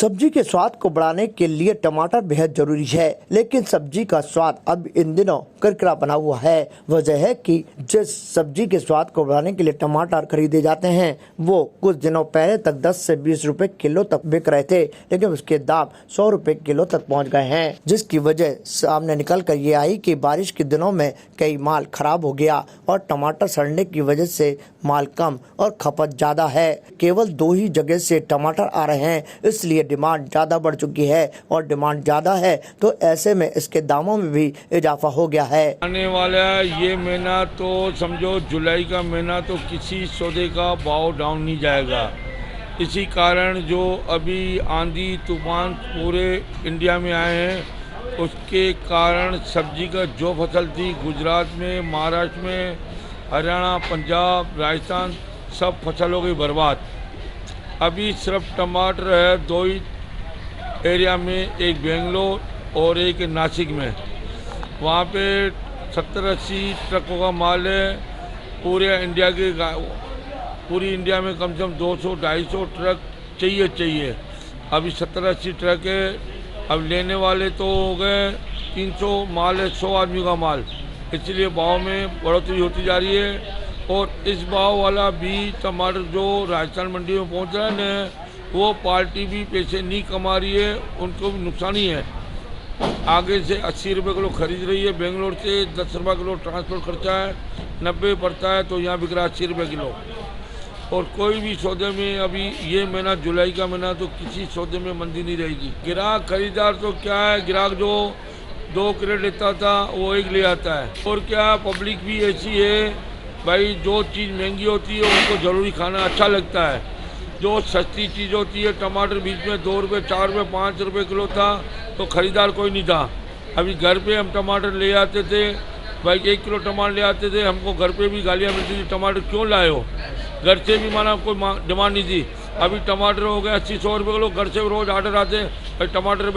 सब्जी के स्वाद को बढ़ाने के लिए टमाटर बेहद जरूरी है, लेकिन सब्जी का स्वाद अब इन दिनों किरकिरा बना हुआ है। वजह है कि जिस सब्जी के स्वाद को बढ़ाने के लिए टमाटर खरीदे जाते हैं वो कुछ दिनों पहले तक 10 से 20 रुपए किलो तक बिक रहे थे, लेकिन उसके दाम 100 रुपए किलो तक पहुंच गए हैं, जिसकी वजह सामने निकल कर ये आई कि बारिश के दिनों में कई माल खराब हो गया और टमाटर सड़ने की वजह से माल कम और खपत ज्यादा है। केवल 2 ही जगह से टमाटर आ रहे हैं, इसलिए डिमांड ज्यादा बढ़ चुकी है और डिमांड ज्यादा है तो ऐसे में इसके दामों में भी इजाफा हो गया है। आने वाला ये महीना तो समझो जुलाई का महीना तो किसी सौदे का भाव डाउन नहीं जाएगा। इसी कारण जो अभी आंधी तूफान पूरे इंडिया में आए हैं उसके कारण सब्जी का जो फसल थी गुजरात में, महाराष्ट्र में, हरियाणा, पंजाब, राजस्थान सब फसल हो गई बर्बाद। अभी सिर्फ टमाटर है 2 ही एरिया में, एक बेंगलोर और एक नासिक में। वहाँ पे 70-80 ट्रकों का माल है। पूरी इंडिया में कम से कम 200-250 ट्रक चाहिए। अभी 70-80 ट्रक है। अब लेने वाले तो हो गए 300 माल है, 100 आदमी का माल, इसलिए भाव में बढ़ोतरी होती जा रही है। और इस भाव वाला भी टमाटर जो राजस्थान मंडी में पहुंच रहा है न, वो पार्टी भी पैसे नहीं कमा रही है, उनको भी नुकसान ही है। आगे से 80 रुपये किलो खरीद रही है, बेंगलोर से 10 रुपये किलो ट्रांसपोर्ट खर्चा है, 90 पड़ता है, तो यहाँ बिक रहा है 80 रुपये किलो। और कोई भी सौदे में अभी ये महीना जुलाई का महीना तो किसी सौदे में मंदी नहीं रहेगी। ग्राहक खरीदार तो क्या है, ग्राहक जो 2 क्रेट लेता था वो 1 ले आता है। और क्या पब्लिक भी ऐसी है भाई, जो चीज़ महंगी होती है उनको ज़रूरी खाना अच्छा लगता है। जो सस्ती चीज़ होती है, टमाटर बीच में 2 रुपये, 4 रुपये, 5 रुपये किलो था तो ख़रीदार कोई नहीं था। अभी घर पे हम टमाटर ले आते थे भाई, 1 किलो टमाटर ले आते थे, हमको घर पे भी गालियाँ मिलती थी, टमाटर क्यों लाए हो। घर से भी माना कोई डिमांड नहीं थी। अभी टमाटर हो गए 80-100 रुपये किलो, घर से रोज़ ऑर्डर आते हैं भाई टमाटर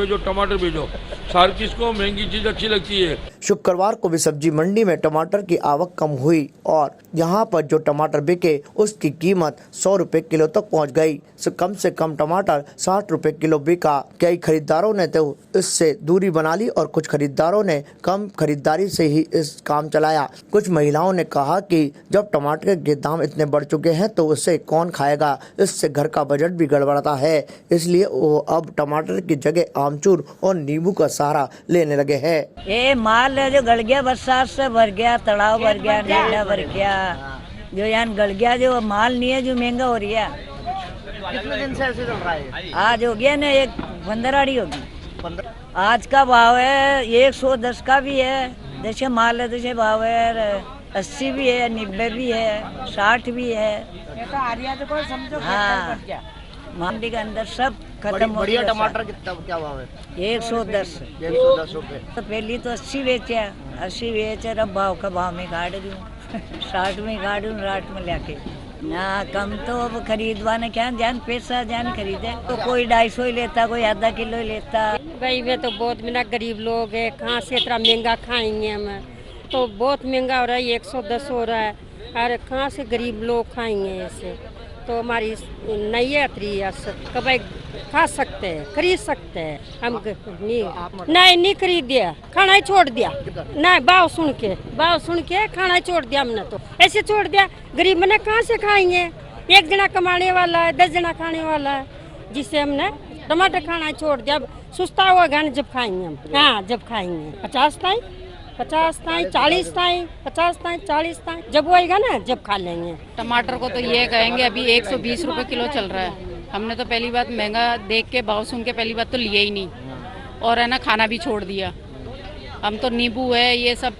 भेजो। हर किसको महंगी चीज़ अच्छी लगती है। शुक्रवार को भी सब्जी मंडी में टमाटर की आवक कम हुई और यहाँ पर जो टमाटर बिके उसकी कीमत 100 रुपए किलो तक पहुँच गई। कम से कम टमाटर 60 रुपए किलो बिका। कई खरीदारों ने तो इससे दूरी बना ली और कुछ खरीदारों ने कम खरीदारी से ही इस काम चलाया। कुछ महिलाओं ने कहा कि जब टमाटर के दाम इतने बढ़ चुके हैं तो उसे कौन खाएगा, इससे घर का बजट भी गड़बड़ाता है, इसलिए वो अब टमाटर की जगह आमचूर और नींबू का सहारा लेने लगे हैं। ये माल जो गल गया, बरसात से भर गया, तालाब भर गया, नाला भर गया, जो यहाँ गल गया, जो माल नहीं है, जो महंगा हो रही है। कितने दिन से ऐसे चल रहा है? आज हो गया ना, एक 15 होगी। आज का भाव है 110 का भी है, जैसे माल है जैसे भाव है, 80 भी है, 90 भी है, 60 भी है। ये तो आरिया तो कोई समझो। हाँ, मंडी के अंदर सब खत्म हो गया। टमाटर कितना क्या भाव है? 110 रुपए। तो पहली तो 80 बेचे, 80 बेचे, अब भाव का भाव में काट दूँ 60 में काट दूँ, 60 में लेके ना कम। तो अब खरीदवाने क्या जान पैसा जान खरीदे तो कोई 250 ही लेता, कोई आधा किलो ही लेता। भाई वे तो बहुत मेरा गरीब लोग है, कहाँ से इतना महंगा खाएंगे हम, तो बहुत महंगा हो रहा है, 110 हो रहा है। अरे कहाँ से गरीब लोग खाएंगे ऐसे, तो हमारी नहीं है भाई खा सकते हैं, खरीद सकते हैं हम। नहीं खरीद दिया, खाना ही छोड़ दिया। नहीं भाव सुन के खाना ही छोड़ दिया हमने, तो ऐसे छोड़ दिया। गरीब मैंने कहाँ से खाएंगे, 1 जना कमाने वाला है, 10 जना खाने वाला है, जिससे हमने टमाटर खाना ही छोड़ दिया। सुस्ता हुआ गाने जब खाएंगे हम। हाँ, जब खाएंगे 50 ताई 40 ताई 50 ताई 40 ताई जब होएगा ना, जब खा लेंगे। टमाटर को तो ये कहेंगे अभी 120 रुपए किलो चल रहा है। हमने तो पहली बात महंगा देख के, भाव सुन के पहली बात तो लिया ही नहीं, और है ना खाना भी छोड़ दिया। हम तो नींबू है, ये सब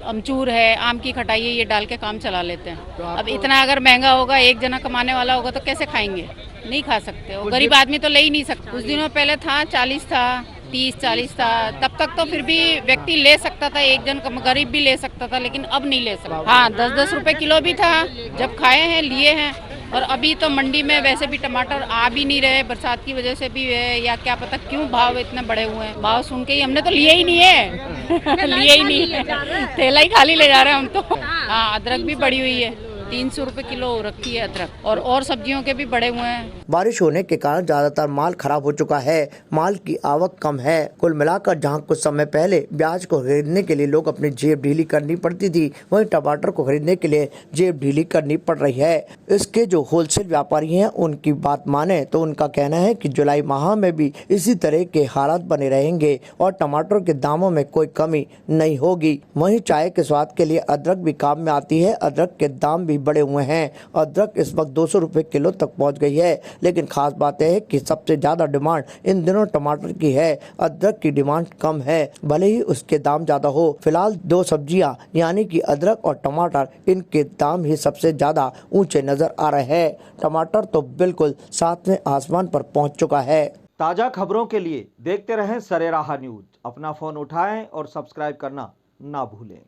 अमचूर है, आम की खटाई है, ये डाल के काम चला लेते हैं। तो अब इतना अगर महंगा होगा, 1 जना कमाने वाला होगा तो कैसे खाएंगे, नहीं खा सकते। और गरीब आदमी तो ले ही नहीं सकता। कुछ दिनों पहले था 40 था, 30-40 था, तब तक तो फिर भी व्यक्ति ले सकता था, 1 जन गरीब भी ले सकता था, लेकिन अब नहीं ले सकता। हाँ, 10-10 रुपए किलो भी था, जब खाए हैं लिए हैं। और अभी तो मंडी में वैसे भी टमाटर आ भी नहीं रहे, बरसात की वजह से भी है या क्या पता क्यों भाव इतने बढ़े हुए हैं। भाव सुन के ही हमने तो लिए ही नहीं है लिए ही नहीं है, थैला ही खाली ले जा रहे हैं हम तो। हाँ, अदरक भी बढ़ी हुई है, 300 रुपये किलो हो रखी है अदरक, और सब्जियों के भी बढ़े हुए हैं। बारिश होने के कारण ज्यादातर माल खराब हो चुका है, माल की आवक कम है। कुल मिलाकर जहां कुछ समय पहले प्याज को खरीदने के लिए लोग अपनी जेब ढीली करनी पड़ती थी, वहीं टमाटर को खरीदने के लिए जेब ढीली करनी पड़ रही है। इसके जो होलसेल व्यापारी हैं उनकी बात माने तो उनका कहना है कि जुलाई माह में भी इसी तरह के हालात बने रहेंगे और टमाटर के दामों में कोई कमी नहीं होगी। वहीं चाय के स्वाद के लिए अदरक भी काम में आती है। अदरक के दाम भी बढ़े हुए हैं। अदरक इस वक्त 200 रुपए किलो तक पहुंच गई है। लेकिन खास बात है कि सबसे ज्यादा डिमांड इन दिनों टमाटर की है। अदरक की डिमांड कम है, भले ही उसके दाम ज्यादा हो। फिलहाल दो सब्जियां यानी कि अदरक और टमाटर, इनके दाम ही सबसे ज्यादा ऊंचे नजर आ रहे हैं। टमाटर तो बिल्कुल सातवें आसमान पर पहुंच चुका है। ताज़ा खबरों के लिए देखते रहें सरेराह न्यूज। अपना फोन उठाएं और सब्सक्राइब करना ना भूलें।